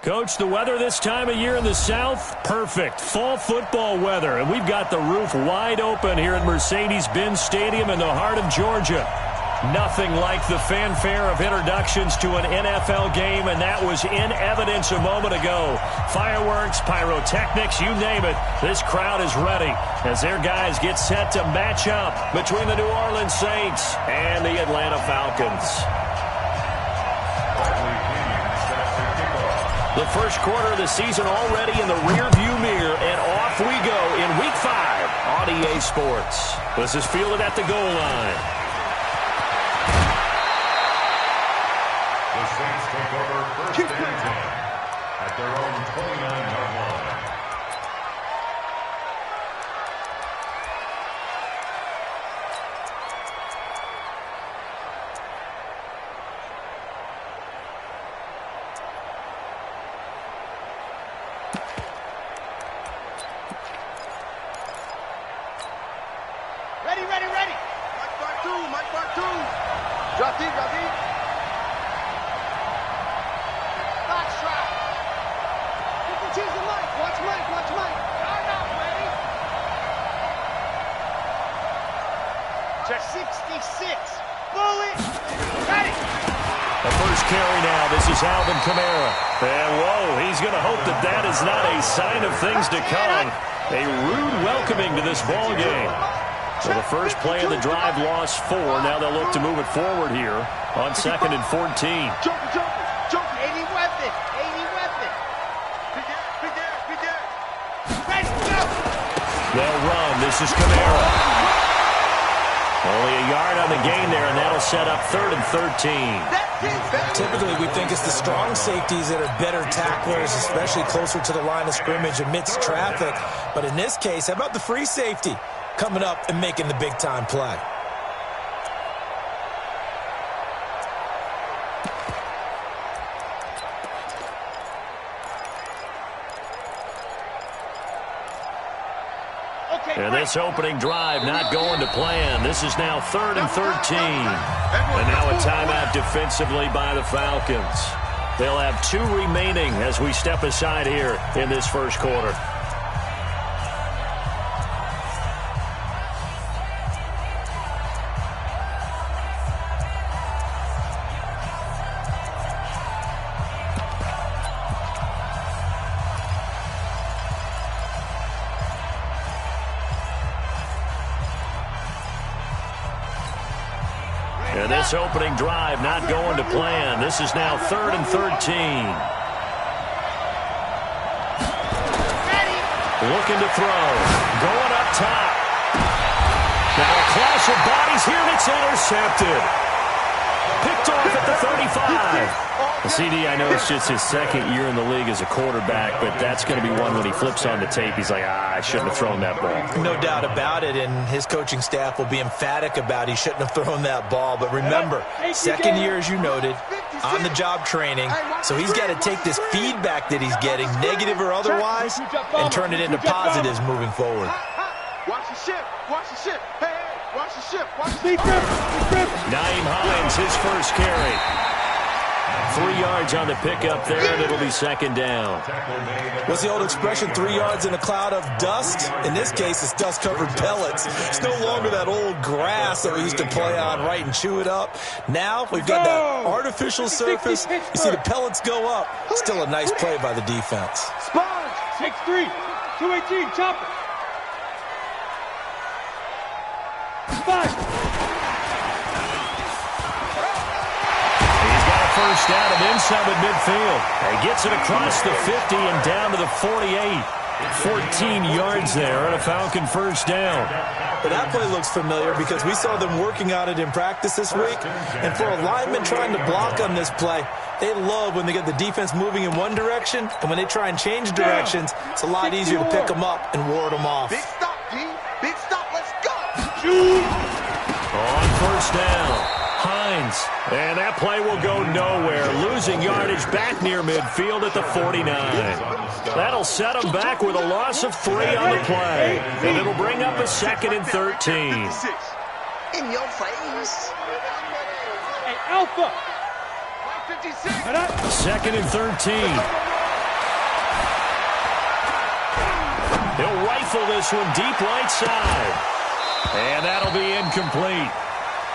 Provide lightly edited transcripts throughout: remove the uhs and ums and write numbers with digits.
Coach, the weather this time of year in the South, perfect. Fall football weather, and we've got the roof wide open here at Mercedes-Benz Stadium in the heart of Georgia. Nothing like the fanfare of introductions to an NFL game, and that was in evidence a moment ago. Fireworks, pyrotechnics, you name it. This crowd is ready as their guys get set to match up between the New Orleans Saints and the Atlanta Falcons. The first quarter of the season already in the rearview mirror, and off we go in Week 5 on EA Sports. This is fielded at the goal line. The Saints take over first and 10 at their own 29-yard line. Ready. Mike Mark 2. Drop deep. Box trap. You can choose the Mike. Watch Mike. Line up, ready. Check 66. Bullet. Ready. The first carry now. This is Alvin Kamara. And, whoa, he's going to hope that is not a sign of things to come. A rude welcoming to this ball game. So the first play of the drive lost 4. Now they'll look to move it forward here on 2nd and 14. Jump. 80 weapon. Big there. Ready, go. They'll run. This is Kamara. Only a yard on the gain there, and that'll set up 3rd and 13. Typically, we think it's the strong safeties that are better tacklers, especially closer to the line of scrimmage amidst traffic. But in this case, how about the free safety coming up and making the big-time play? And this opening drive not going to plan. This is now 3rd and 13. And now a timeout defensively by the Falcons. They'll have 2 remaining as we step aside here in this first quarter. And this opening drive not going to plan. This is now 3rd and 13. Looking to throw. Going up top. Now a clash of bodies here, and it's intercepted. Picked off at the 35. CD, I know it's just his 2nd year in the league as a quarterback, but that's going to be one when he flips on the tape. He's like, I shouldn't have thrown that ball. No doubt about it, and his coaching staff will be emphatic about he shouldn't have thrown that ball. But remember, 2nd year, as you noted, on-the-job training, so he's got to take this feedback that he's getting, negative or otherwise, and turn it into positives moving forward. Watch the ship. Hey, watch the ship. Naeem Hines, his first carry. 3 yards on the pickup there, and it'll be 2nd down. What's the old expression, 3 yards in a cloud of dust? In this case, it's dust-covered pellets. It's no longer that old grass that we used to play on, right, and chew it up. Now we've got that artificial surface. You see the pellets go up. Still a nice play by the defense. Sponge, 6'3", 218, chopper. 5. First down and inside the midfield. He gets it across the 50 and down to the 48. 14 yards there on a Falcon first down. But that play looks familiar because we saw them working on it in practice this week. And for a lineman trying to block on this play, they love when they get the defense moving in one direction. And when they try and change directions, it's a lot easier to pick them up and ward them off. Big stop, D. Big stop. Let's go. On first down. Hines, and that play will go nowhere. Losing yardage back near midfield at the 49. That'll set them back with a loss of 3 on the play, and it'll bring up a 2nd and 13. In your face. Hey, Alpha. 2nd and 13. He'll rifle this one deep right side. And that'll be incomplete.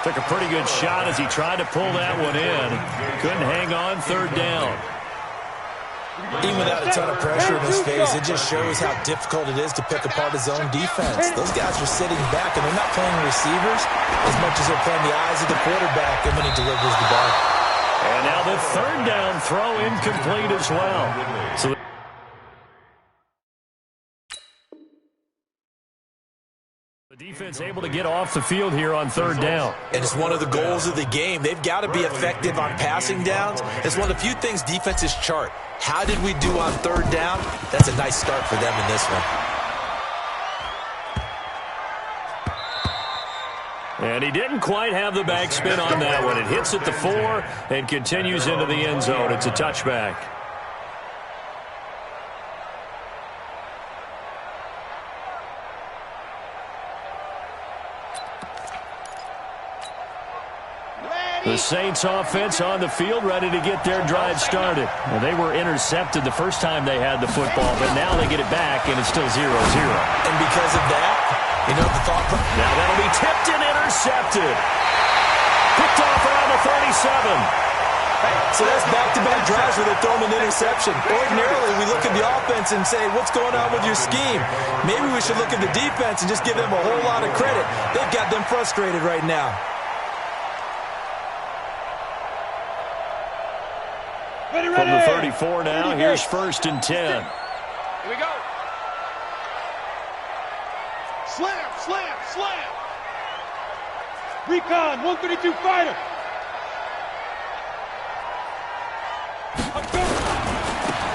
Took a pretty good shot as he tried to pull that one in. Couldn't hang on third down. Even without a ton of pressure in his face, it just shows how difficult it is to pick apart his own defense. Those guys are sitting back, and they're not playing receivers as much as they're playing the eyes of the quarterback and when he delivers the ball. And now the third down throw incomplete as well. So the defense able to get off the field here on third down. And it's one of the goals of the game. They've got to be effective on passing downs. It's one of the few things defenses chart. How did we do on third down? That's a nice start for them in this one. And he didn't quite have the backspin on that one. It hits at the 4 and continues into the end zone. It's a touchback. The Saints offense on the field ready to get their drive started. Well, they were intercepted the first time they had the football, but now they get it back, and it's still 0-0. And because of that, you know the thought. Now that'll be tipped and intercepted. Picked off around the 37. So that's back-to-back drives where they're throwing an interception. Ordinarily, we look at the offense and say, what's going on with your scheme? Maybe we should look at the defense and just give them a whole lot of credit. They've got them frustrated right now. From the 34 now, here's 1st and 10. Here we go. Slam, slam, slam. Recon, 132 fighter.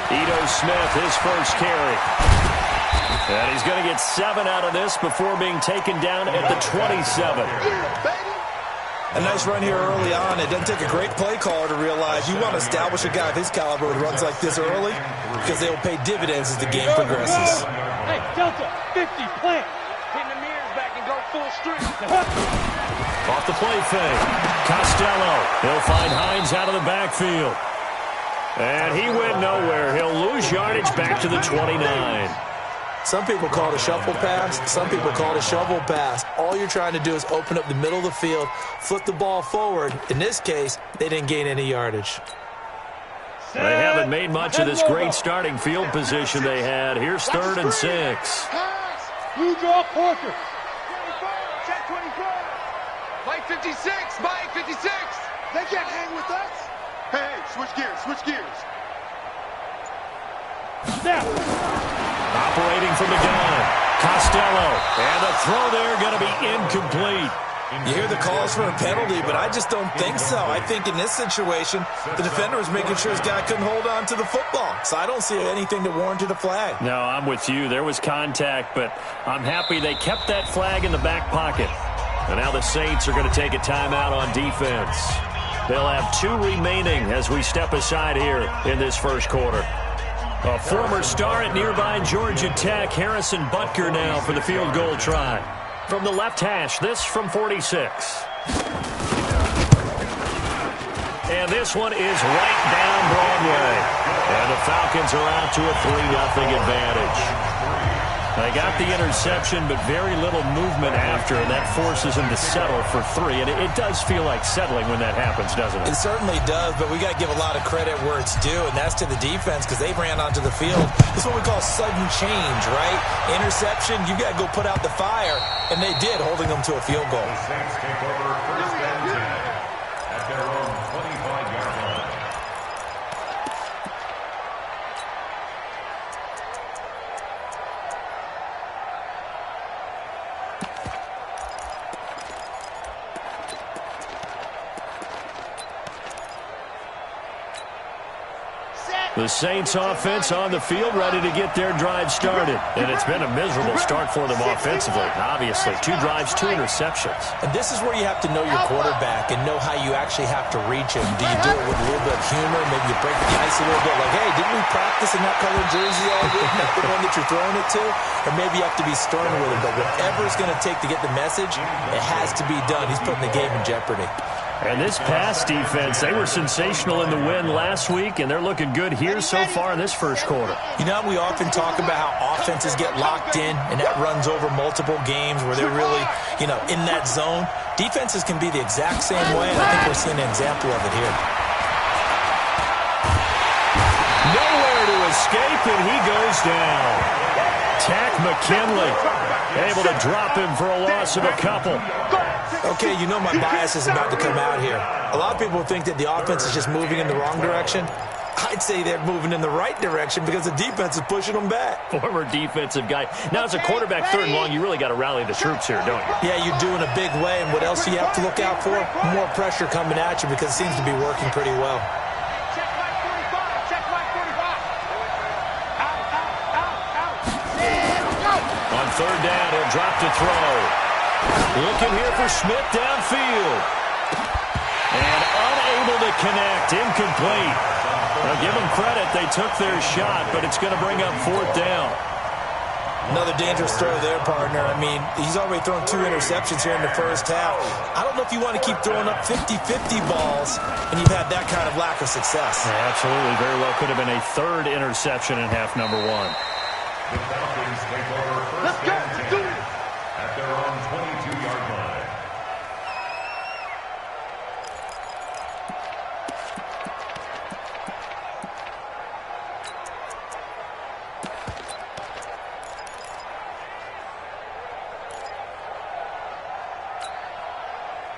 Ito Smith, his first carry. And he's going to get 7 out of this before being taken down at the 27. A nice run here early on. It doesn't take a great play caller to realize you want to establish a guy of his caliber with runs like this early because they will pay dividends as the game progresses. Hey, Delta, 50, plant. Hitting the mirrors back and go full strength. Off the play fake. Costello. He'll find Hines out of the backfield. And he went nowhere. He'll lose yardage back to the 29. Some people call it a shuffle pass. Some people call it a shovel pass. All you're trying to do is open up the middle of the field, flip the ball forward. In this case, they didn't gain any yardage. They haven't made much of this great starting field position they had. Here's 3rd and 6. Blue draw Porter. Check 25. Mike 56. Mike 56. They can't hang with us. Hey, switch gears. Switch gears. Snap. Operating from the gun. Costello. And the throw there going to be incomplete. You hear the calls for a penalty, but I just don't think so. I think in this situation, the defender was making sure his guy couldn't hold on to the football. So I don't see anything that warranted a flag. No, I'm with you. There was contact, but I'm happy they kept that flag in the back pocket. And now the Saints are going to take a timeout on defense. They'll have 2 remaining as we step aside here in this first quarter. A former star at nearby Georgia Tech, Harrison Butker now for the field goal try. From the left hash, this from 46. And this one is right down Broadway. And the Falcons are out to a 3-0 advantage. They got the interception, but very little movement after, and that forces them to settle for 3. And it does feel like settling when that happens, doesn't it? It certainly does, but we got to give a lot of credit where it's due, and that's to the defense because they ran onto the field. This is what we call sudden change, right? Interception, you got to go put out the fire, and they did, holding them to a field goal. The Saints take over 1st and 10 at their own 25-yard line. The Saints offense on the field ready to get their drive started. And it's been a miserable start for them offensively. Obviously, 2 drives, 2 interceptions. And this is where you have to know your quarterback and know how you actually have to reach him. Do you do it with a little bit of humor? Maybe you break the ice a little bit like, hey, didn't we practice in that colored jersey all week? Not the one that you're throwing it to? Or maybe you have to be stern with him. But whatever it's going to take to get the message, it has to be done. He's putting the game in jeopardy. And this pass defense, they were sensational in the win last week, and they're looking good here so far in this first quarter. You know, we often talk about how offenses get locked in, and that runs over multiple games where they're really, in that zone. Defenses can be the exact same way, and I think we're seeing an example of it here. Nowhere to escape, and he goes down. Tack McKinley able to drop him for a loss of a couple. Okay, you know my bias is about to come out here. A lot of people think that the offense is just moving in the wrong direction. I'd say they're moving in the right direction because the defense is pushing them back. Former defensive guy. Now, as a quarterback, third and long, you really got to rally the troops here, don't you? Yeah, you do in a big way. And what else do you have to look out for? More pressure coming at you because it seems to be working pretty well. On third down, he'll drop to throw. Looking here for Smith downfield. And unable to connect. Incomplete. Now, give them credit. They took their shot, but it's going to bring up fourth down. Another dangerous throw there, partner. I mean, he's already thrown 2 interceptions here in the first half. I don't know if you want to keep throwing up 50-50 balls, and you've had that kind of lack of success. Yeah, absolutely. Very well could have been a third interception in half number 1. The Falcons take over first and 10 at their own 22-yard line.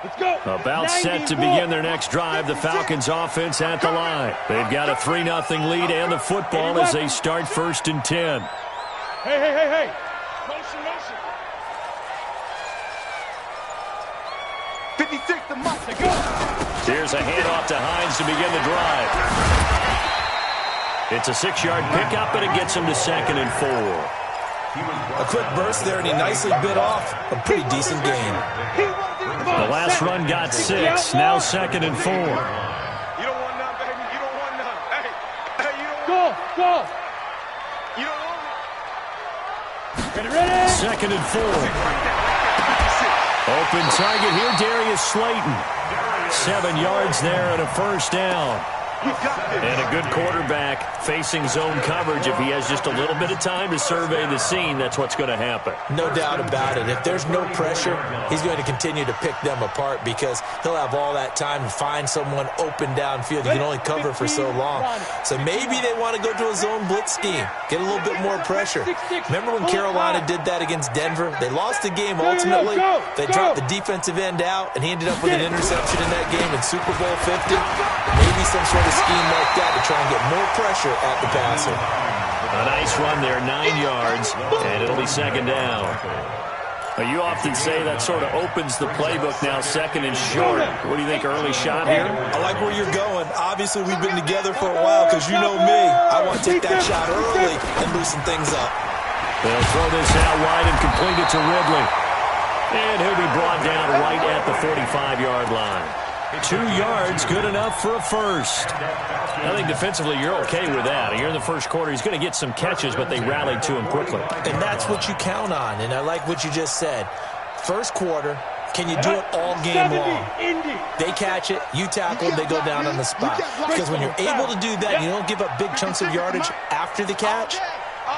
Let's go. About set to begin their next drive. The Falcons offense at the line. They've got a 3-0 lead and the football as they start first and 10. Hey. Motion. 56 to Must. Go. Here's a handoff to Hines to begin the drive. It's a 6-yard pickup, and it gets him to 2nd and 4. A quick burst there, and he nicely bit off a pretty decent gain. The last run got 6, now 2nd and 4. You don't want none, baby. You don't want none. Hey, you don't want Go. You don't want it. Ready. 2nd and 4. Open target here, Darius Slayton. 7 yards there and a first down. And a good quarterback facing zone coverage. If he has just a little bit of time to survey the scene, that's what's going to happen. No doubt about it. If there's no pressure, he's going to continue to pick them apart because he'll have all that time to find someone open downfield. He can only cover for so long. So maybe they want to go to a zone blitz scheme, get a little bit more pressure. Remember when Carolina did that against Denver? They lost the game ultimately. They dropped the defensive end out, and he ended up with an interception in that game in Super Bowl 50. Maybe some sort of scheme like that to try and get more pressure at the passer. A nice run there, 9 yards, and it'll be 2nd down. You often say that sort of opens the playbook now, 2nd and short. What do you think, early shot here? I like where you're going. Obviously, we've been together for a while because you know me. I want to take that shot early and loosen things up. They'll throw this out wide and complete it to Ridley. And he'll be brought down right at the 45-yard line. 2 yards, good enough for a first. I think defensively you're okay with that. Here in the first quarter, he's going to get some catches, but they rallied to him quickly. And that's what you count on, and I like what you just said. First quarter, can you do it all game long? They catch it, you tackle, they go down on the spot. Because when you're able to do that, you don't give up big chunks of yardage after the catch,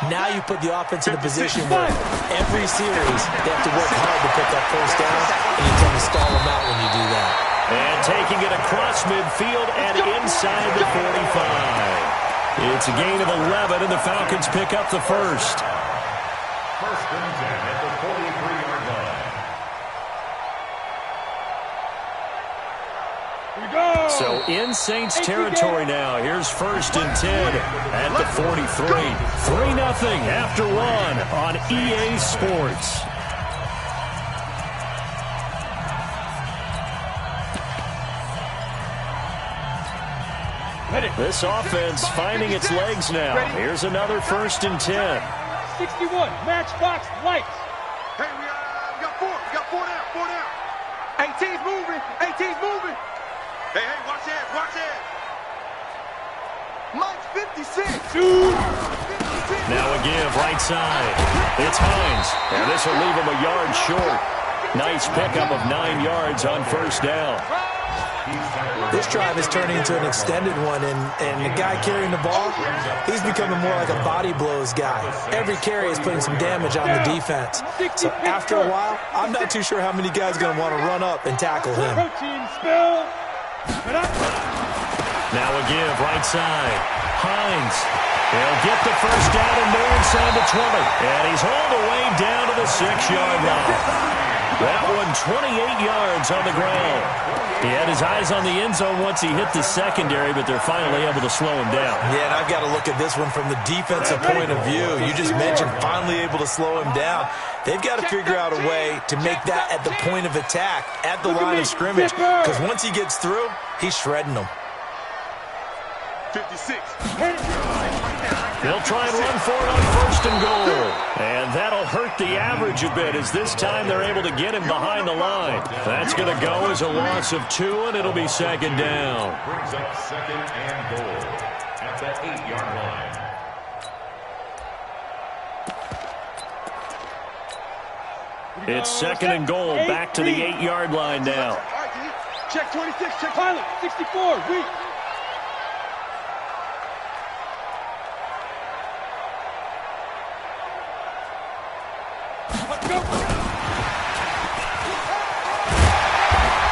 now you put the offense in a position where every series they have to work hard to pick up first down, and you try to stall them out when you do that. And taking it across midfield and inside the 45. It's a gain of 11, and the Falcons pick up the first. First and 10 at the 43-yard line. So in Saints territory now. Here's first and 10 at the 43. 3-0 after 1 on EA Sports. This offense finding its legs now. Here's another first and 10. 61, matchbox lights. Hey, we got 4. We got 4 down. 18's moving. Hey, watch it. Mike's 56. Now a give right side. It's Hines. And this will leave him a yard short. Nice pickup of 9 yards on first down. This drive is turning into an extended one, and the guy carrying the ball, he's becoming more like a body blows guy. Every carry is putting some damage on the defense. So after a while, I'm not too sure how many guys are going to want to run up and tackle him. Now a give, right side. Hines. He'll get the first down and more inside the 20. And he's hauled away down to the 6-yard line. That one 28 yards on the ground. He had his eyes on the end zone once he hit the secondary, but they're finally able to slow him down. Yeah, and I've got to look at this one from the defensive point of view. You just mentioned finally able to slow him down. They've got to figure out a way to make that at the point of attack, at the line of scrimmage, because once he gets through, he's shredding them. 56. They'll try and run for it on first and goal. And that'll hurt the average a bit as this time they're able to get him behind the line. That's going to go as a loss of 2, and it'll be second down. Brings up second and goal at the 8-yard line. It's second and goal, back to the 8-yard line now. Check 26, check pilot, 64, weak.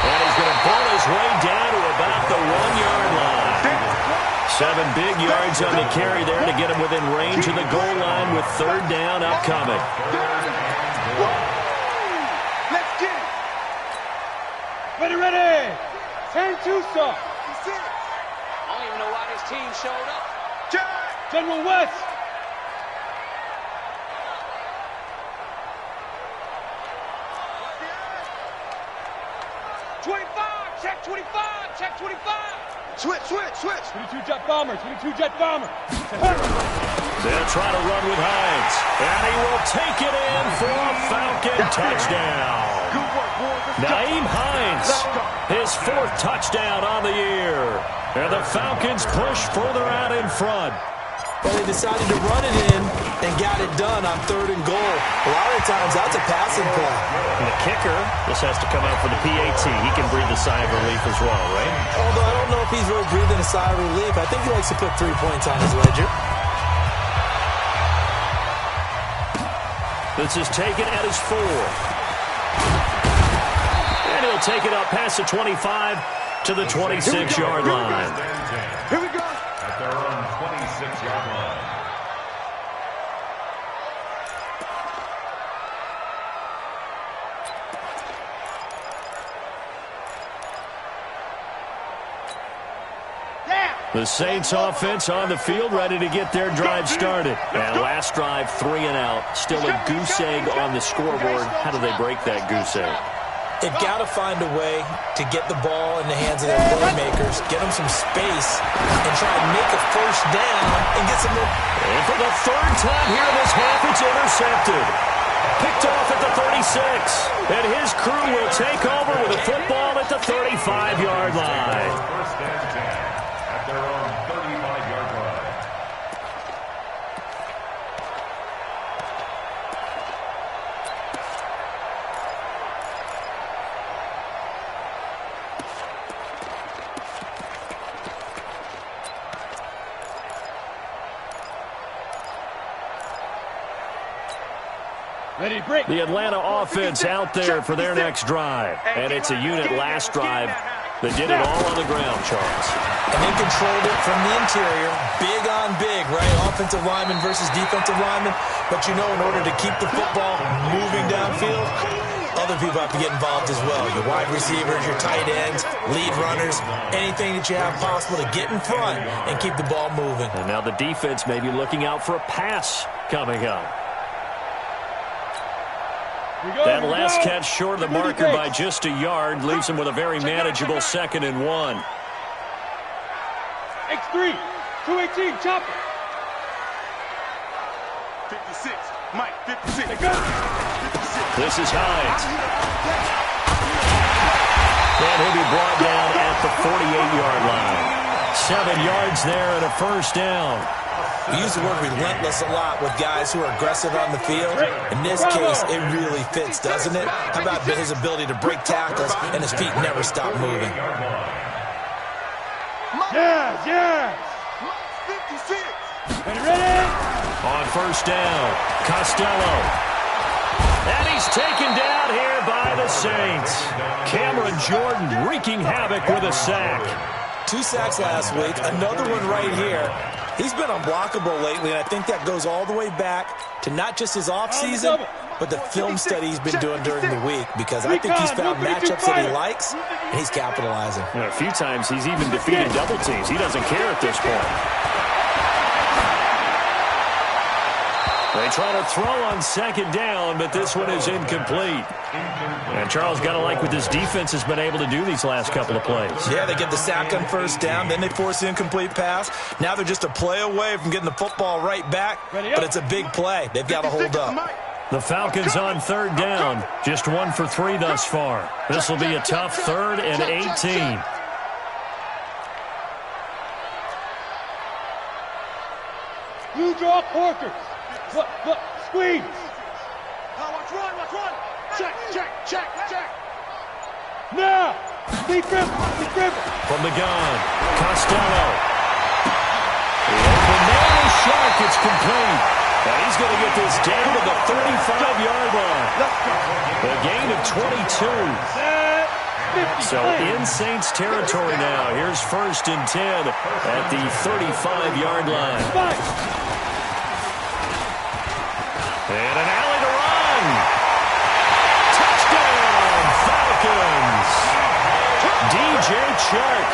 And he's going to pull his way down to about the 1-yard line. 7 big yards on the carry there to get him within range of the goal line with third down upcoming. Let's get it. Ready. 10-2 stop. I don't even know why this team showed up. General West. Check 25. Switch. 22 jet bomber. They'll try to run with Hines. And he will take it in for a Falcon touchdown. Good work, boys. Naeem Hines, his 4th touchdown on the year. And the Falcons push further out in front. Well, they decided to run it in and got it done on third and goal. A lot of times, that's a passing play. And the kicker, this has to come out for the PAT. He can breathe a sigh of relief as well, right? Although I don't know if he's really breathing a sigh of relief. I think he likes to put 3 points on his ledger. This is taken at his 4. And he'll take it up past the 25 to the 26-yard line. Here we go. At their own 26-yard line. The Saints offense on the field, ready to get their drive started. And last drive, 3 and out. Still a goose egg on the scoreboard. How do they break that goose egg? They've got to find a way to get the ball in the hands of their playmakers, get them some space, and try and make a first down and get some more. And for the 3rd time here in this half, it's intercepted. Picked off at the 36. And his crew will take over with a football at the 35-yard line. First and 10 at their own 35-yard line. Ready, break. The Atlanta offense out there for their next drive. And it's a unit last drive that did it all on the ground, Charles. And they controlled it from the interior, big on big, right? Offensive lineman versus defensive lineman. But you know, in order to keep the football moving downfield, other people have to get involved as well. Your wide receivers, your tight ends, lead runners, anything that you have possible to get in front and keep the ball moving. And now the defense may be looking out for a pass coming up. That last catch short of the marker by just a yard leaves him with a very manageable 2nd and 1. X3, 218, chopper. 56, Mike, 56. 56. This is Hines. And he'll be brought down at the 48-yard line. 7 yards there and a first down. We use the word relentless a lot with guys who are aggressive on the field. In this case, it really fits, doesn't it? How about his ability to break tackles and his feet never stop moving? Yes. 56. Ready? On first down, Costello. And he's taken down here by the Saints. Cameron Jordan wreaking havoc with a sack. 2 sacks last week, another one right here. He's been unblockable lately, and I think that goes all the way back to not just his offseason, but the film study he's been doing during the week, because I think he's found matchups that he likes, and he's capitalizing. A few times he's even defeated double teams. He doesn't care at this point. They try to throw on second down, but this one is incomplete. And Charles, got to like what this defense has been able to do these last couple of plays. Yeah, they get the sack on first down, then they force the incomplete pass. Now they're just a play away from getting the football right back, but it's a big play. They've got to hold up. The Falcons on third down, just 1 for 3 thus far. This will be a tough 3rd and 18. You draw quarters. Look, squeeze. Watch run. Check. Now, be grip. From the gun, Costello. The open man is Shark. It's complete. And he's going to get this down to the 35-yard line. A gain of 22. So in Saints territory now. Here's 1st and 10 at the 35-yard line. And an alley to run. Touchdown, Falcons. DJ Chark,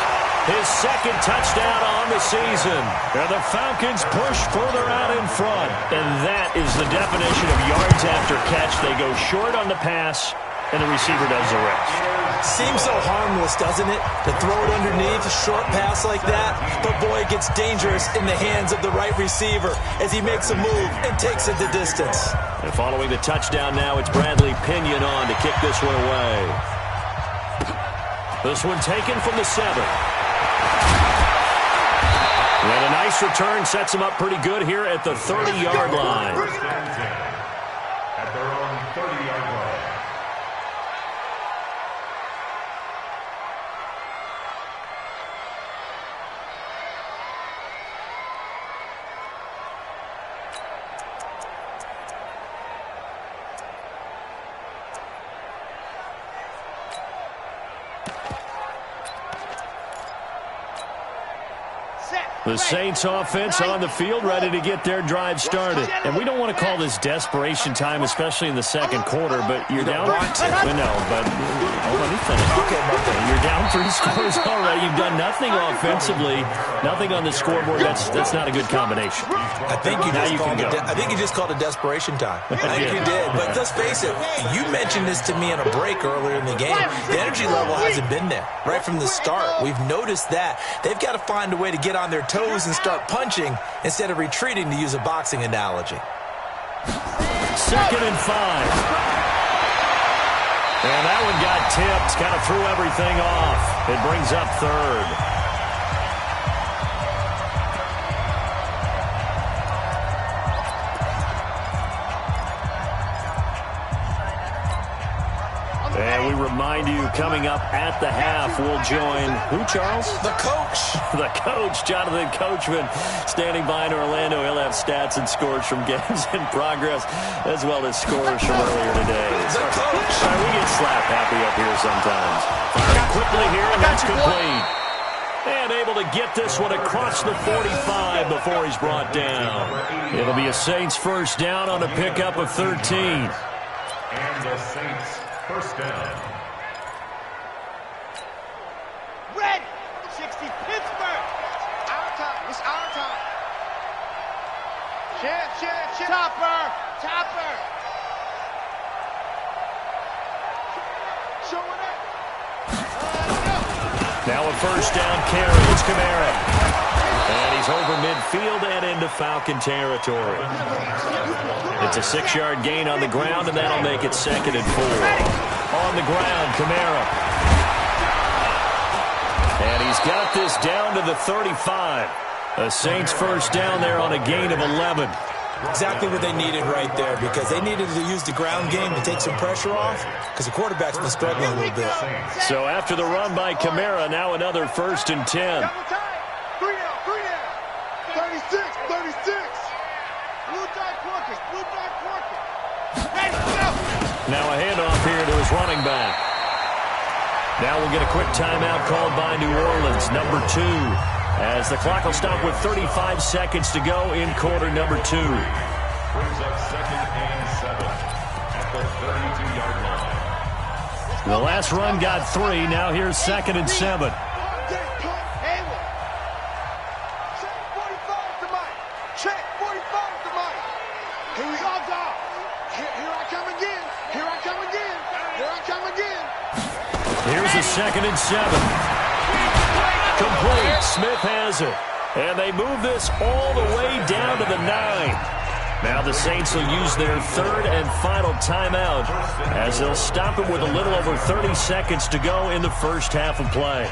his 2nd touchdown on the season. And the Falcons push further out in front. And that is the definition of yards after catch. They go short on the pass, and the receiver does the rest. Seems so harmless, doesn't it? To throw it underneath a short pass like that. But boy, it gets dangerous in the hands of the right receiver as he makes a move and takes it the distance. And following the touchdown now, it's Bradley Pinion on to kick this one away. This one taken from the 7. And a nice return sets him up pretty good here at the 30-yard line. At their own 30-yard line. The Saints offense on the field, ready to get their drive started. And we don't want to call this desperation time, especially in the second quarter, but you're down. No, but let me finish. Okay, you're down 3 scores already. You've done nothing offensively, nothing on the scoreboard. That's not a good combination. I think you just called it desperation time. I think you did. But let's face it, you mentioned this to me in a break earlier in the game. The energy level hasn't been there right from the start. We've noticed that. They've got to find a way to get on their toes and start punching instead of retreating, to use a boxing analogy. 2nd and 5. And that one got tipped, kind of threw everything off. It brings up 3rd. And we remind you, coming up at the half, we'll join who, Charles? The coach. The coach, Jonathan Coachman, standing by in Orlando. He'll have stats and scores from games in progress, as well as scores from earlier today. The coach. We get slap happy up here sometimes. Firing quickly here, and that's complete. And able to get this one across the 45 before he's brought down. It'll be a Saints first down on a pickup of 13. And the Saints first down. Red 60 Pittsburgh. Our time. It's our time. Chance. Topper. Showing it. Now a first down carry. It's Kamara. And he's over midfield and into Falcon territory. It's a 6-yard gain on the ground, and that'll make it 2nd and 4. On the ground, Kamara. And he's got this down to the 35. The Saints first down there on a gain of 11. Exactly what they needed right there, because they needed to use the ground game to take some pressure off, because the quarterback's been struggling a little bit. So after the run by Kamara, now another 1st and 10. 36, 36. Blue dot Quarkers, blue dot Quarkers. Hey, go! Now a handoff here to his running back. Now we'll get a quick timeout called by New Orleans, number 2, as the clock will stop with 35 seconds to go in quarter number 2. Brings up 2nd and 7 at the 32-yard line. The last run got 3. Now here's 2nd and 7. Check 45 to Mike. Here we go, dog. Here I come again. Here I come again. Here I come again. Here's a 2nd and 7. Complete. Smith has it. And they move this all the way down to the 9. Now the Saints will use their 3rd and final timeout as they'll stop it with a little over 30 seconds to go in the first half of play.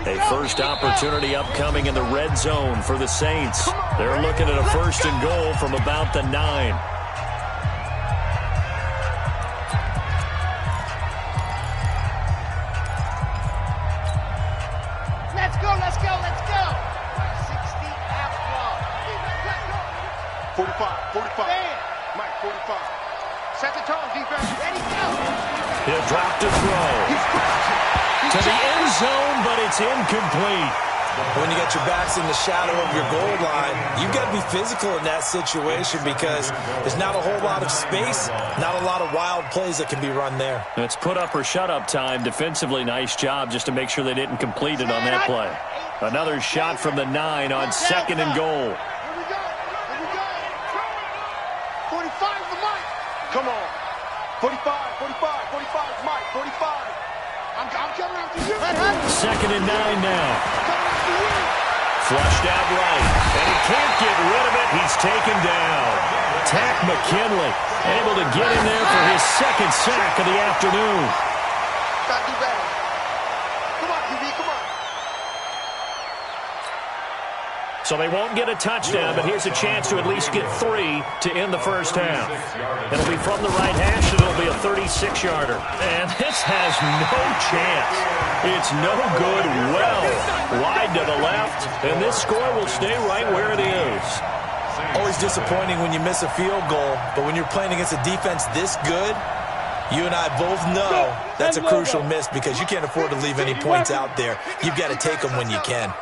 A first opportunity upcoming in the red zone for the Saints. They're looking at a 1st and goal from about the 9. Let's go, let's go, let's go. 60 half long. 45, 45. Mike, 45. Set the tone, defense. Ready, go. He'll drop to throw. To the end zone, but it's incomplete. When you got your backs in the shadow of your goal line, you've got to be physical in that situation, because there's not a whole lot of space, not a lot of wild plays that can be run there. It's put up or shut up time. Defensively, nice job just to make sure they didn't complete it on that play. Another shot from the 9 on 2nd and goal. Here we go. Here we go. 45 for Mike. Come on. 45, 45, 45 Mike. 45. I'm coming after you. 2nd and 9 now. Coming after you. Flushed out right. And he can't get rid of it. He's taken down. Tack McKinley able to get in there for his 2nd sack of the afternoon. Not too bad. Come on, QB, come on. So they won't get a touchdown, but here's a chance to at least get 3 to end the first half. It'll be from the right hash, and it'll be a 36-yarder. And this has no chance. It's no good. Well wide to the left, and this score will stay right where it is. Always disappointing when you miss a field goal, but when you're playing against a defense this good, you and I both know that's a crucial miss, because you can't afford to leave any points out there. You've got to take them when you can.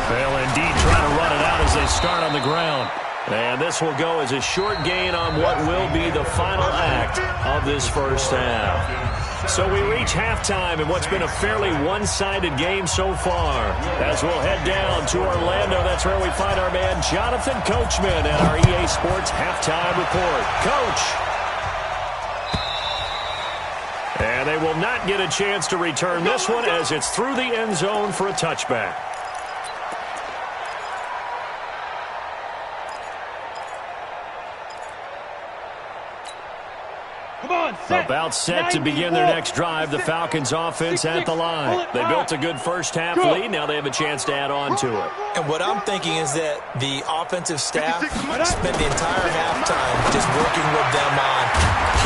They'll indeed try to run it out as they start on the ground. And this will go as a short gain on what will be the final act of this first half. So we reach halftime in what's been a fairly one-sided game so far. As we'll head down to Orlando, that's where we find our man Jonathan Coachman at our EA Sports Halftime Report. Coach! And they will not get a chance to return this one as it's through the end zone for a touchback. About set to begin their next drive, the Falcons offense at the line. They built a good first half lead. Now they have a chance to add on to it. And what I'm thinking is that the offensive staff spent the entire halftime just working with them on,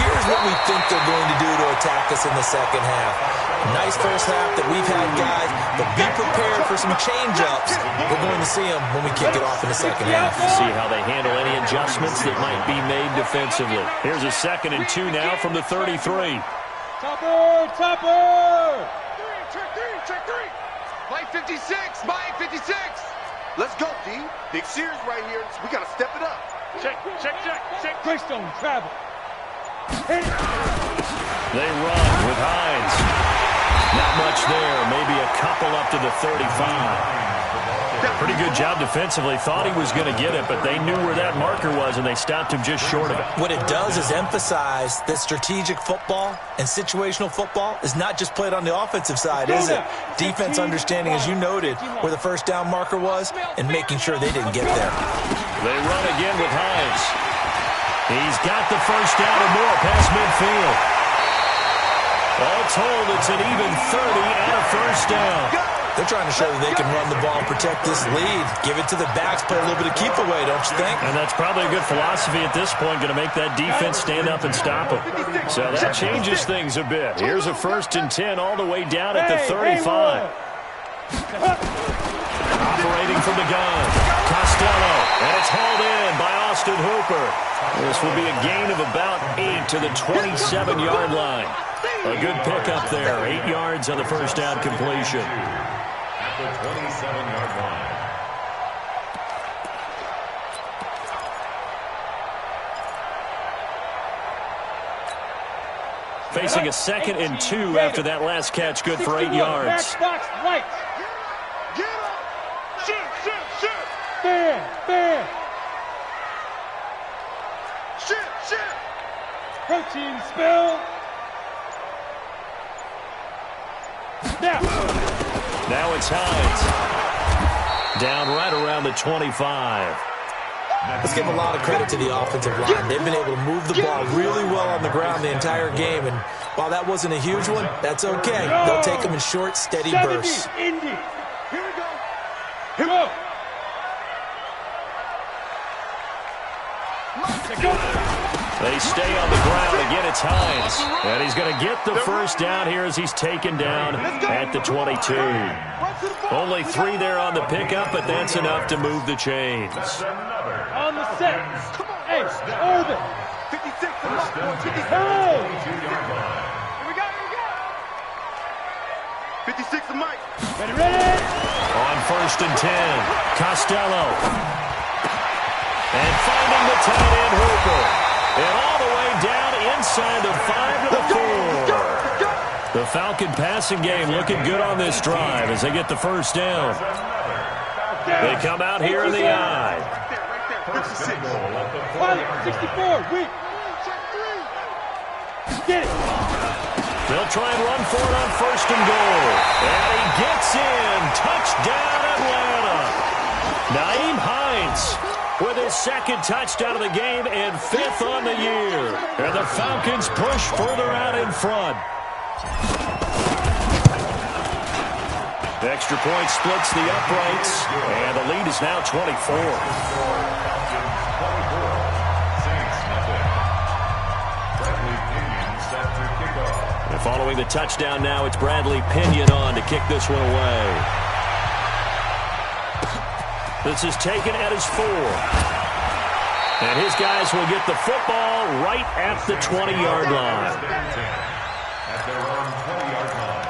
here's what we think they're going to do to attack us in the second half. Nice first half that we've had, guys, but be prepared for some change-ups. We're going to see them when we kick it off in the second half. See how they handle any adjustments that might be made defensively. Here's a 2nd and 2 now from the 33. Topper! Topper! Check three. Mike 56. Mike 56. Let's go, D. Big series right here. We got to step it up. Check. Greystone, travel. They run with Hines. Not much there. Maybe a couple up to the 35. Pretty good job defensively. Thought he was going to get it, but they knew where that marker was, and they stopped him just short of it. What it does is emphasize that strategic football and situational football is not just played on the offensive side, is it? Defense understanding, as you noted, where the first down marker was and making sure they didn't get there. They run again with Hines. He's got the first down or more past midfield. All told, it's an even 30 and a first down. They're trying to show that they can run the ball and protect this lead. Give it to the backs, play a little bit of keep away, don't you think? And that's probably a good philosophy at this point, going to make that defense stand up and stop them. So that changes things a bit. Here's a 1st and 10 all the way down at the 35. Operating from the gun, Costello, and it's hauled in by Austin Hooper. This will be a gain of about 8 to the 27-yard line. A good pickup there, 8 yards on the first down completion. At the 27-yard line. Facing a 2nd and 2 after that last catch, good for 8 yards. Box right. Bam. Protein spill. Now it's Hines. Down right around the 25. Let's give a lot of credit to the offensive line. They've been able to move the ball really well on the ground the entire game, and while that wasn't a huge one, that's okay. They'll take them in short, steady bursts. Indy. Here we go. Here we go. They stay on the ground. Again, it's Hines. And he's going to get the first down here as he's taken down at the 22. Only 3 there on the pickup, but that's enough to move the chains. On the set. Hey, Irvin. 56 to Mark. 56. Hey. Here we go. 56 to Mike. Ready. On 1st and 10, Costello. And finding the tight end, Hooper. And all the way down inside the 5 to the 4. The Falcon passing game looking good on this drive as they get the first down. They come out here in the I. Right there. 64. Weak. Get it. They'll try and run for it on 1st and goal. And he gets in. Touchdown, Atlanta. Nyheim Hines with his 2nd touchdown of the game and 5th on the year. And the Falcons push further out in front. The extra point splits the uprights, and the lead is now 24. And following the touchdown now, it's Bradley Pinion on to kick this one away. This is taken at his 4. And his guys will get the football right at the 20-yard line. At their own 20-yard line.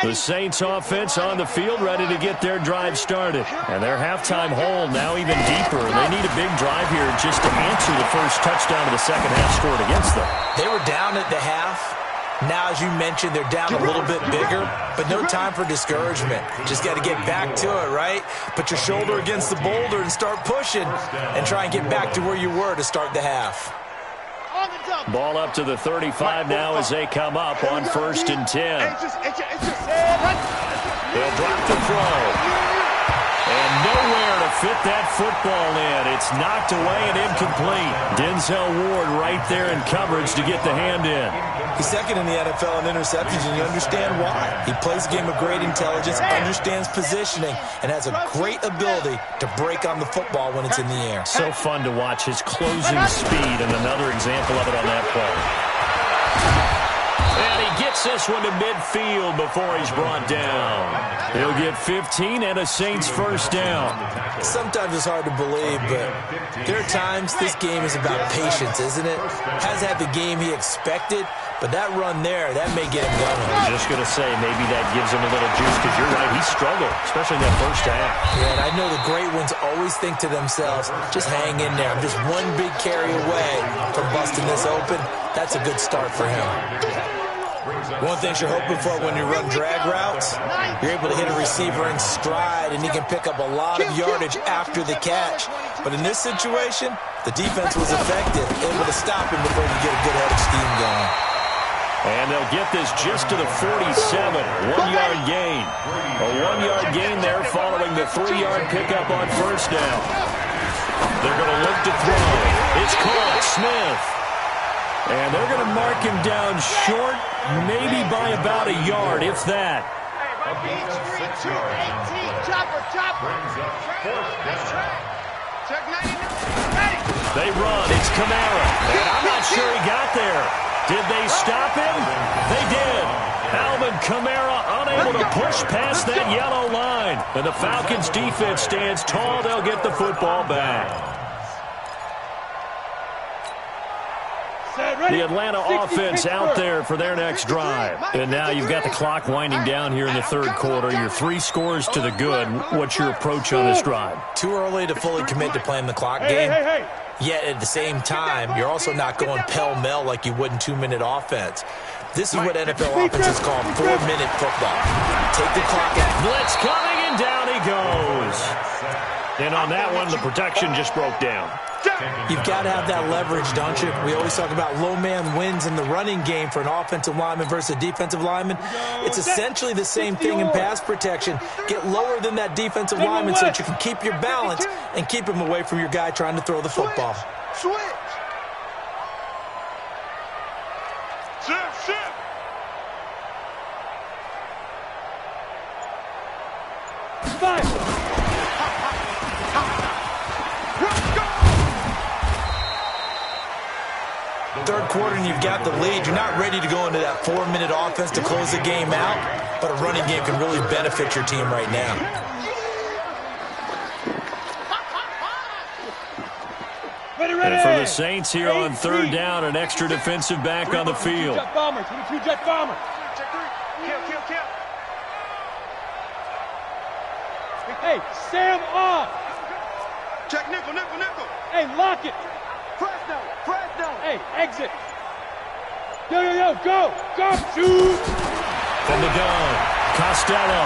The Saints offense on the field ready to get their drive started. And their halftime hole now even deeper. They need a big drive here just to answer the first touchdown of the second half scored against them. They were down at the half. Now, as you mentioned, they're down a little bit bigger, but no time for discouragement. Just got to get back to it, right? Put your shoulder against the boulder and start pushing and try and get back to where you were to start the half. Ball up to the 35 now as they come up on 1st and 10. They'll drop the throw. And nowhere to fit that football in. It's knocked away and incomplete. Denzel Ward right there in coverage to get the hand in. He's 2nd in the NFL in interceptions, and you understand why. He plays a game of great intelligence, understands positioning, and has a great ability to break on the football when it's in the air. So fun to watch his closing speed, and another example of it on that play. And he gets this one to midfield before he's brought down. He'll get 15 and a Saints first down. Sometimes it's hard to believe, but there are times this game is about patience, isn't it? Hasn't had the game he expected, but that run there, that may get him going. I was just going to say, maybe that gives him a little juice, because you're right, he struggled, especially in that first half. Yeah, and I know the great ones always think to themselves, just hang in there. I'm just one big carry away from busting this open. That's a good start for him. One thing you're hoping for when you run drag routes, you're able to hit a receiver in stride, and he can pick up a lot of yardage after the catch. But in this situation, the defense was effective, able to stop him before he get a good head of steam going. And they'll get this just to the 47, 1-yard gain. A 1-yard gain there following the 3-yard pickup on first down. They're going to look to throw. It's caught, Smith. And they're going to mark him down short, maybe by about a yard, if that. They run. It's Kamara. And I'm not sure he got there. Did they stop him? They did. Alvin Kamara unable to push past that yellow line. And the Falcons defense stands tall. They'll get the football back. The Atlanta offense out there for their next drive. And now you've got the clock winding down here in the third quarter. Your 3 scores to the good. What's your approach on this drive? Too early to fully commit to playing the clock game. Yet at the same time, you're also not going pell-mell like you would in 2-minute offense. This is what NFL offenses call 4-minute football. Take the clock out. Blitz coming, and down he goes. And on that one, the protection just broke down. You've got to have that leverage, don't you? We always talk about low man wins in the running game for an offensive lineman versus a defensive lineman. It's essentially the same thing in pass protection. Get lower than that defensive lineman so that you can keep your balance and keep him away from your guy trying to throw the football. Switch. Shift. Third quarter and you've got the lead. You're not ready to go into that 4-minute offense to close the game out, but a running game can really benefit your team right now. And for the Saints here on third down, an extra defensive back on the field. Jet bomber, 22 jet bomber. Kill. Hey, Sam off. Check nickel. Hey, lock it. Fresno. Hey, exit. Yo, go. Shoot. From the gun, Costello.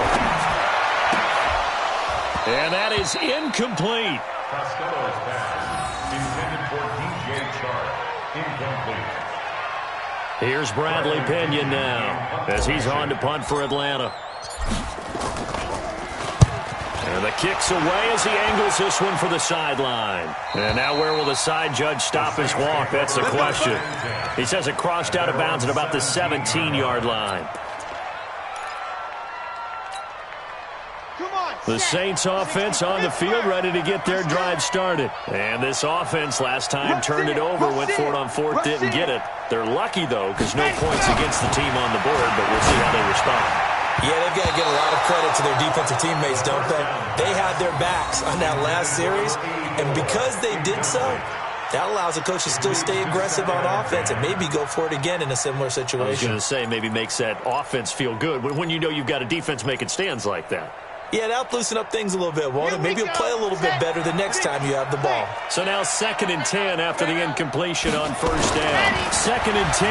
And that is incomplete. Costello's pass intended for DJ Chark. Incomplete. Here's Bradley Pinion now as he's on to punt for Atlanta. And the kick's away as he angles this one for the sideline. And now where will the side judge stop his walk? That's the question. He says it crossed out of bounds at about the 17-yard line. The Saints offense on the field ready to get their drive started. And this offense last time turned it over, went for it on fourth, didn't get it. They're lucky, though, because no points against the team on the board, but we'll see how they respond. Yeah, they've got to give a lot of credit to their defensive teammates, don't they? They had their backs on that last series, and because they did so, that allows the coach to still stay aggressive on offense and maybe go for it again in a similar situation. I was going to say maybe makes that offense feel good when you know you've got a defense making stands like that. Yeah, that'll loosen up things a little bit, won't it? Maybe you'll play a little bit better the next time you have the ball. So now 2nd and 10 after the incompletion on first down. 2nd and 10.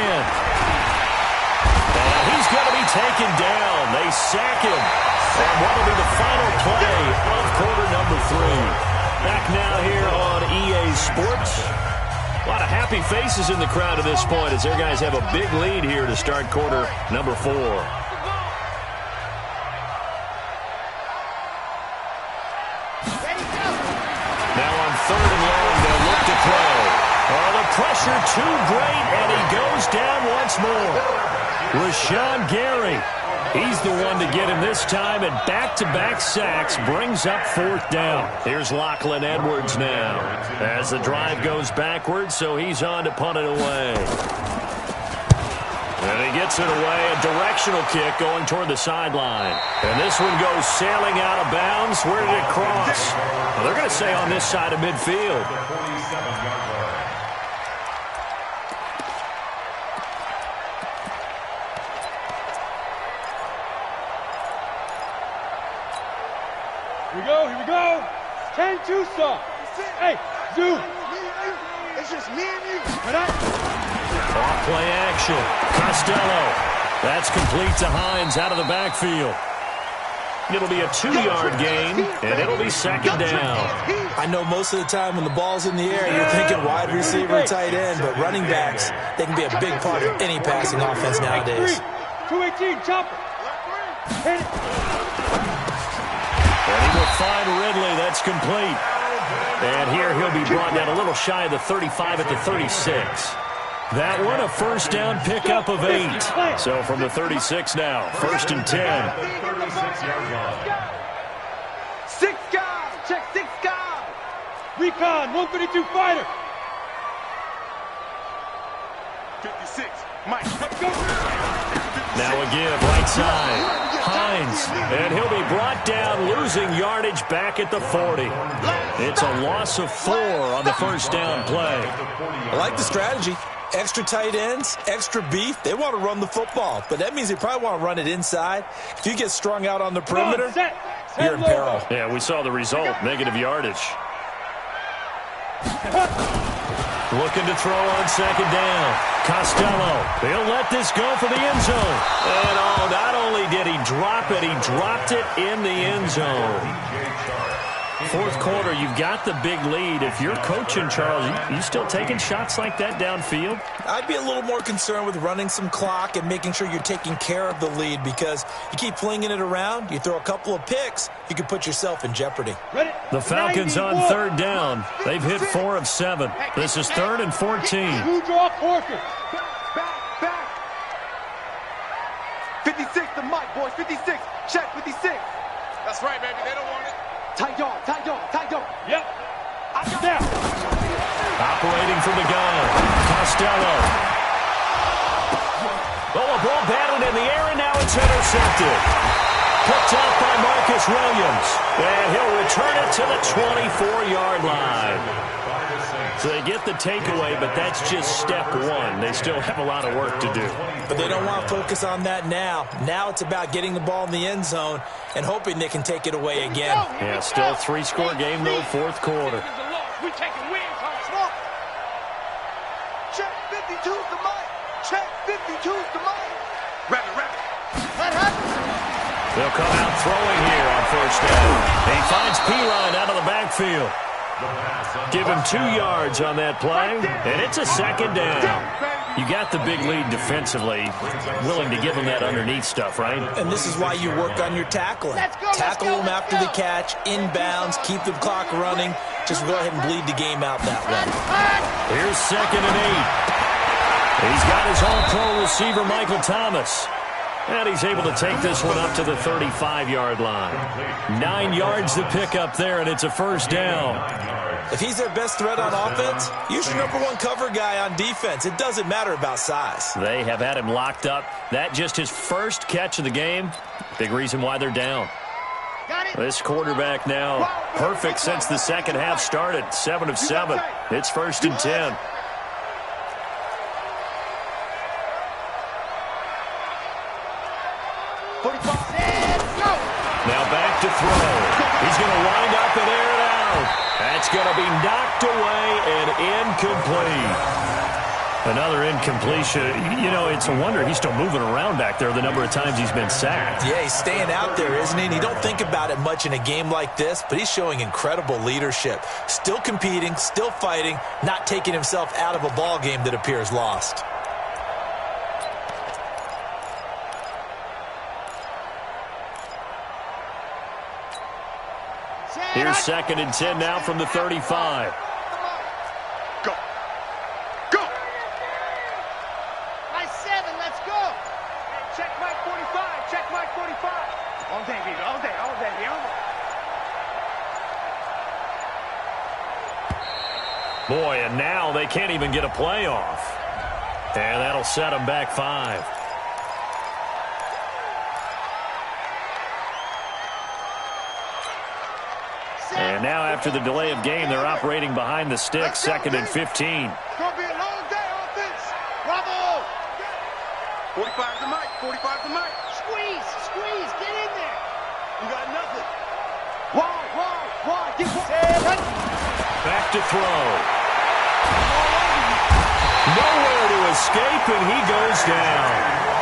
And he's going to be taken down. They sack him. And what will be the final play of quarter number 3. Back now here on EA Sports. A lot of happy faces in the crowd at this point as their guys have a big lead here to start quarter number 4. Now on 3rd and long, they'll look to throw. Oh, the pressure too great, and he goes down once more. Rashawn Gary, he's the one to get him this time, and back-to-back sacks brings up 4th down. Here's Lachlan Edwards now as the drive goes backwards, so he's on to punt it away. And he gets it away, a directional kick going toward the sideline. And this one goes sailing out of bounds. Where did it cross? Well, they're going to say on this side of midfield. Here we go. 10-2 saw. Hey, Zoo. It's just me and you. Right. Off play action. Costello. That's complete to Hines out of the backfield. It'll be a 2-yard gain, and it'll be second down. I know most of the time when the ball's in the air, you're thinking wide receiver, tight end, but running backs, they can be a big part of any passing offense nowadays. 218, chopper. Hit it. And he will find Ridley. That's complete. And here he'll be brought down a little shy of the 35 at the 36. That one, a first down pickup of 8. So from the 36 now, 1st and 10. 6 guys. Check 6 guys. Recon, 152 fighter. 56. Mike, let's go. Now again, right side. Hines, and he'll be brought down, losing yardage back at the 40. It's a loss of 4 on the first down play. I like the strategy. Extra tight ends, extra beef. They want to run the football, but that means they probably want to run it inside. If you get strung out on the perimeter, you're in peril. Yeah, we saw the result, negative yardage. Looking to throw on second down. Costello, he'll let this go for the end zone. And oh, not only did he drop it, he dropped it in the end zone. 4th quarter, you've got the big lead. If you're coaching, Charles, you still taking shots like that downfield? I'd be a little more concerned with running some clock and making sure you're taking care of the lead, because you keep flinging it around, you throw a couple of picks, you could put yourself in jeopardy. The Falcons on 3rd down. They've hit 4 of 7. This is 3rd and 14. Who draw Corker? Back. 56 to Mike, boys. 56. Check 56. That's right, baby. They don't want it. Tight yard. Yep. Now. Operating from the gun. Costello. Oh, a ball batted in the air, and now it's intercepted. Picked off by Marcus Williams. And he'll return it to the 24-yard line. So they get the takeaway, but that's just step 1. They still have a lot of work to do. But they don't want to focus on that now. Now it's about getting the ball in the end zone and hoping they can take it away again. Yeah, still a 3-score game, though, 4th quarter. We taking wins, huh? Check 52's the Mike. Check 52's the Mike. Rabbit. That happens. They'll come out throwing here on 1st down. He finds Perine out of the backfield. Give him 2 yards on that play, and it's a 2nd down. You got the big lead defensively, willing to give him that underneath stuff, right? And this is why you work on your tackling. Tackle them after the catch, inbounds, keep the clock running. Just go ahead and bleed the game out that way. Here's 2nd and 8. He's got his all-pro receiver, Michael Thomas. And he's able to take this one up to the 35-yard line. 9 yards to pick up there, and it's a 1st down. If he's their best threat on offense, use your #1 cover guy on defense. It doesn't matter about size. They have had him locked up. That just his first catch of the game. Big reason why they're down. This quarterback now perfect since the second half started. 7 of 7. It's 1st and 10. Now back to throw. He's going to wind up and air it out. That's going to be knocked away and incomplete. Another incompletion. You know, it's a wonder he's still moving around back there the number of times he's been sacked. Yeah, he's staying out there, isn't he? And you don't think about it much in a game like this, but he's showing incredible leadership. Still competing, still fighting, not taking himself out of a ball game that appears lost. Here's 2nd and 10 now from the 35. Go. By 7, let's go. Hey, check Mike 45. Check Mike 45. All day, baby. All day. Boy, and now they can't even get a play off. And that'll set them back 5. And now after the delay of game, they're operating behind the sticks, 2nd and 15. It's going to be a long day, offense. Bravo. 45 to Mike. 45 to Mike. Squeeze. Get in there. You got nothing. Wide. Get Back to throw. Nowhere to escape, and he goes down.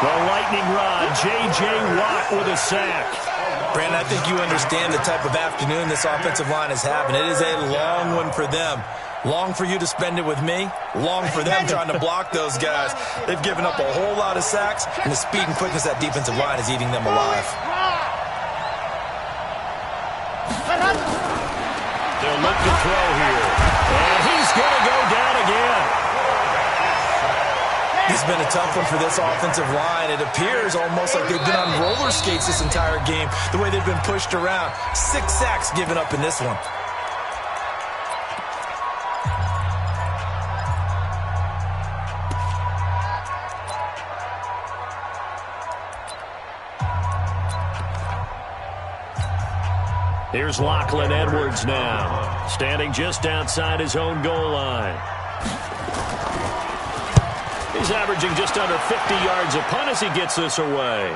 The lightning rod, J.J. Watt with a sack. Brandon, I think you understand the type of afternoon this offensive line is having. It is a long one for them. Long for you to spend it with me. Long for them trying to block those guys. They've given up a whole lot of sacks, and the speed and quickness of that defensive line is eating them alive. They'll look to throw here. And he's going to go down again. It's been a tough one for this offensive line. It appears almost like they've been on roller skates this entire game, the way they've been pushed around. 6 sacks given up in this one. Here's Lachlan Edwards now, standing just outside his own goal line. He's averaging just under 50 yards a punt as he gets this away.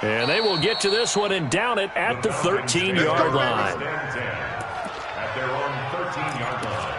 And they will get to this one and down it at the 13-yard line. At their own 13-yard line.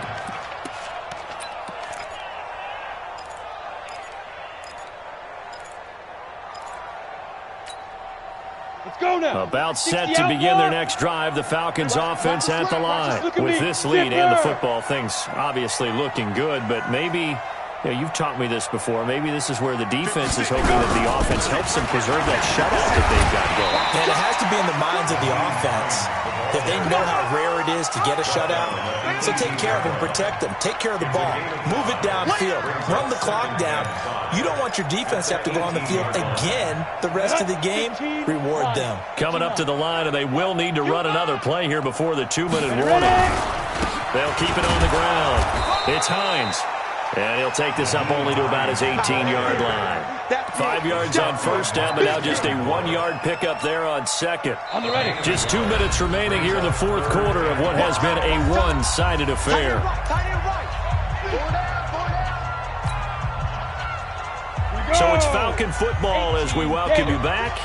About set to begin their next drive, the Falcons offense at the line. With this lead and the football, things obviously looking good, but maybe, you've taught me this before, maybe this is where the defense is hoping that the offense helps them preserve that shutout that they've got going. And it has to be in the minds of the offense that they know how rare it is to get a shutout. So take care of them, protect them, take care of the ball, move it downfield, run the clock down. You don't want your defense to have to go on the field again the rest of the game. Reward them. Coming up to the line, and they will need to run another play here before the 2-minute warning. They'll keep it on the ground. It's Hines. And he'll take this up only to about his 18-yard line. 5 yards on first down, but now just a 1-yard pickup there on second. Just 2 minutes remaining here in the fourth quarter of what has been a one-sided affair. So it's Falcon football as we welcome you back.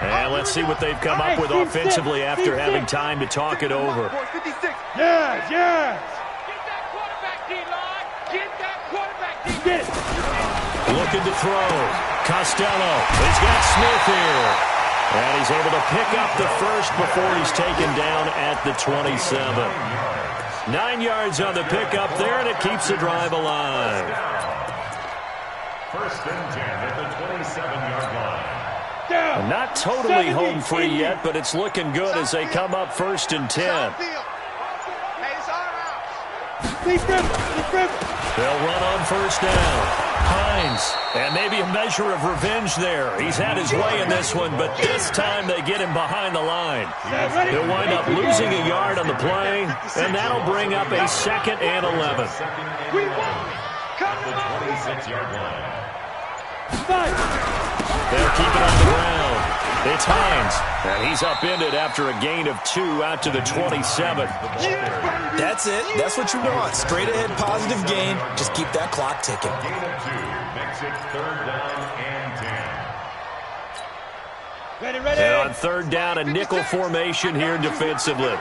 And let's see what they've come up with offensively after having time to talk it over. Looking to throw. Costello. He's got Smith here. And he's able to pick up the first before he's taken down at the 27. 9 yards on the pickup there, and it keeps the drive alive. First and 10 at the 27-yard line. Not totally home free yet, but it's looking good as they come up first and 10. They'll run on first down. Hines, and maybe a measure of revenge there. He's had his way in this one, but this time they get him behind the line. He'll wind up losing a yard on the play, and that'll bring up a 2nd and 11. The 26-yard line. They'll keep it on the ground. It's Hines, and he's upended after a gain of 2 out to the 27. That's it. That's what you want. Straight ahead, positive gain. Just keep that clock ticking. Gain of 2 makes it 3rd down and 10. Ready. And on 3rd down, a nickel formation here defensively.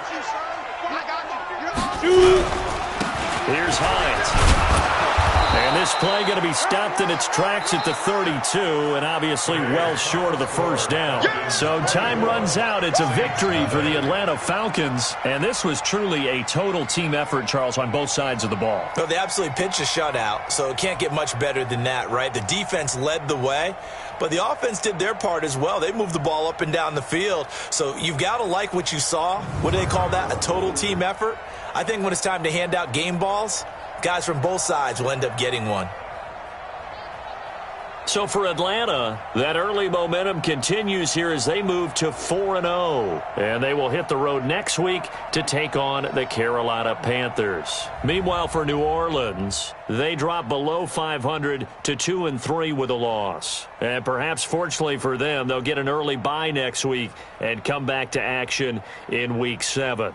Here's Hines. And this play going to be stopped in its tracks at the 32, and obviously well short of the first down. So time runs out. It's a victory for the Atlanta Falcons, and this was truly a total team effort, Charles, on both sides of the ball. Well, they absolutely pitched a shutout, so it can't get much better than that, right? The defense led the way, but the offense did their part as well. They moved the ball up and down the field, so you've got to like what you saw. What do they call that? A total team effort? I think when it's time to hand out game balls, guys from both sides will end up getting one. So for Atlanta, that early momentum continues here as they move to 4-0. And they will hit the road next week to take on the Carolina Panthers. Meanwhile, for New Orleans, they drop below 500 to 2-3 with a loss. And perhaps fortunately for them, they'll get an early bye next week and come back to action in Week 7.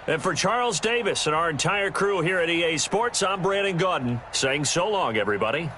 And for Charles Davis and our entire crew here at EA Sports, I'm Brandon Gaudin saying so long, everybody.